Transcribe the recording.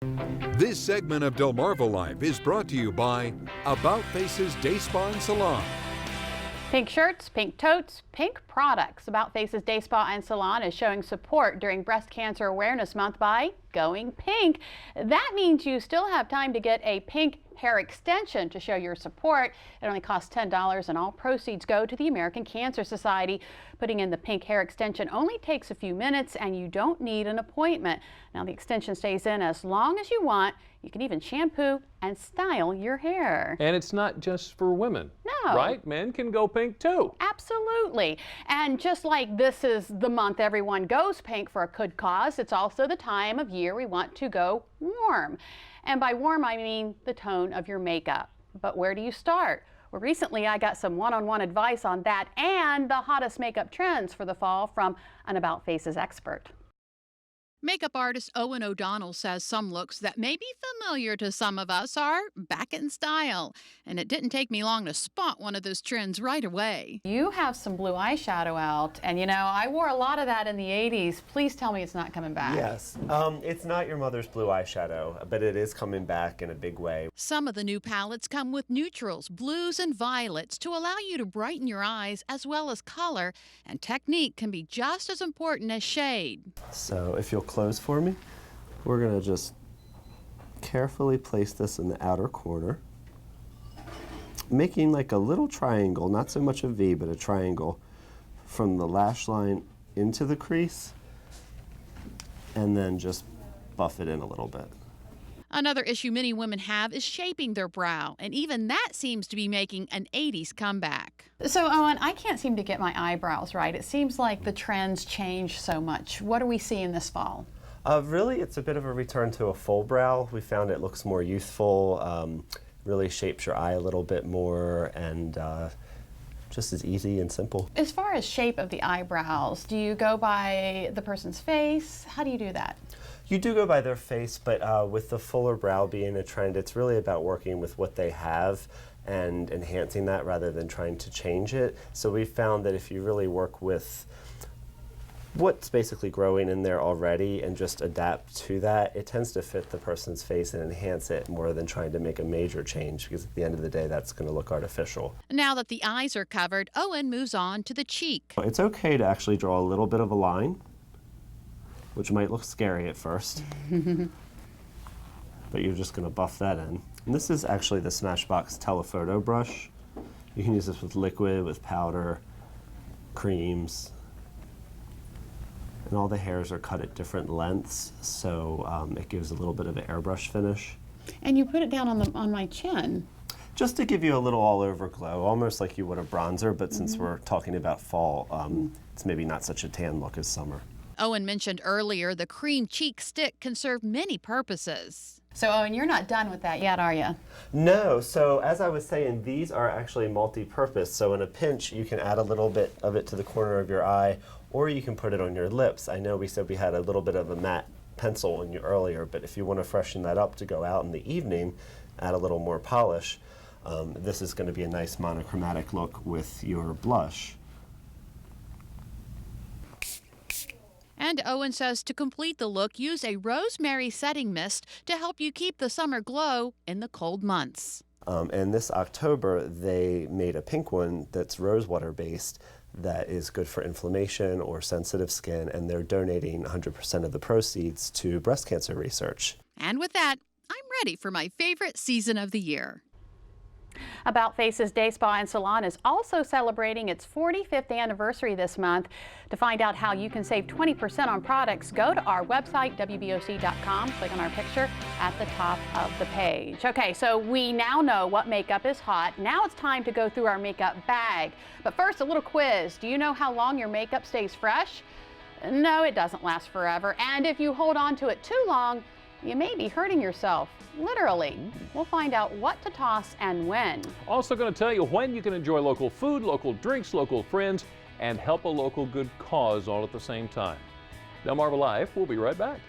This segment of Delmarva Life is brought to you by About Face's Day Spa and Salon. Pink shirts, pink totes, pink products. About Face's Day Spa and Salon is showing support during Breast Cancer Awareness Month by going pink. That means you still have time to get a pink hair extension to show your support. It only costs $10 and all proceeds go to the American Cancer Society. Putting in the pink hair extension only takes a few minutes and you don't need an appointment. Now the extension stays in as long as you want. You can even shampoo and style your hair. And it's not just for women. No. Right? Men can go pink too. Absolutely. And just like this is the month everyone goes pink for a good cause, it's also the time of year we want to go warm. And by warm, I mean the tone of your makeup. But where do you start? Well, recently I got some one-on-one advice on that and the hottest makeup trends for the fall from an About Faces expert. Makeup artist Owen O'Donnell says some looks that may be familiar to some of us are back in style. And it didn't take me long to spot one of those trends right away. You have some blue eyeshadow out, and you know, I wore a lot of that in the 80s. Please tell me it's not coming back. Yes, it's not your mother's blue eyeshadow, but it is coming back in a big way. Some of the new palettes come with neutrals, blues, and violets to allow you to brighten your eyes as well as color, and technique can be just as important as shade. So if you'll close for me, we're going to just carefully place this in the outer corner, making like a little triangle, not so much a V, but a triangle from the lash line into the crease, and then just buff it in a little bit. Another issue many women have is shaping their brow, and even that seems to be making an 80s comeback. So Owen, I can't seem to get my eyebrows right. It seems like the trends change so much. What are we seeing this fall? Really, it's a bit of a return to a full brow. We found it looks more youthful, really shapes your eye a little bit more, and just as easy and simple. As far as shape of the eyebrows, do you go by the person's face? How do you do that? You do go by their face, but with the fuller brow being a trend, it's really about working with what they have and enhancing that rather than trying to change it. So we found that if you really work with what's basically growing in there already and just adapt to that, it tends to fit the person's face and enhance it more than trying to make a major change, because at the end of the day, that's going to look artificial. Now that the eyes are covered, Owen moves on to the cheek. It's okay to actually draw a little bit of a line, which might look scary at first, but you're just going to buff that in. And this is actually the Smashbox Telephoto brush. You can use this with liquid, with powder, creams, and all the hairs are cut at different lengths, so it gives a little bit of an airbrush finish. And you put it down on my chin. Just to give you a little all-over glow, almost like you would a bronzer, but since we're talking about fall, it's maybe not such a tan look as summer. Owen mentioned earlier the cream cheek stick can serve many purposes. So Owen, you're not done with that yet, are you? No, so as I was saying, these are actually multi-purpose. So in a pinch, you can add a little bit of it to the corner of your eye, or you can put it on your lips. I know we said we had a little bit of a matte pencil in you earlier, but if you want to freshen that up to go out in the evening, add a little more polish, this is going to be a nice monochromatic look with your blush. And Owen says to complete the look, use a rosemary setting mist to help you keep the summer glow in the cold months. And this October, they made a pink one that's rosewater based that is good for inflammation or sensitive skin, and they're donating 100% of the proceeds to breast cancer research. And with that, I'm ready for my favorite season of the year. About Face's Day Spa and Salon is also celebrating its 45th anniversary this month. To find out how you can save 20% on products, go to our website, WBOC.com, click on our picture at the top of the page. Okay, so we now know what makeup is hot. Now it's time to go through our makeup bag. But first, a little quiz. Do you know how long your makeup stays fresh? No, it doesn't last forever. And if you hold on to it too long, you may be hurting yourself, literally. We'll find out what to toss and when. Also going to tell you when you can enjoy local food, local drinks, local friends, and help a local good cause all at the same time. Delmarva Life, we'll be right back.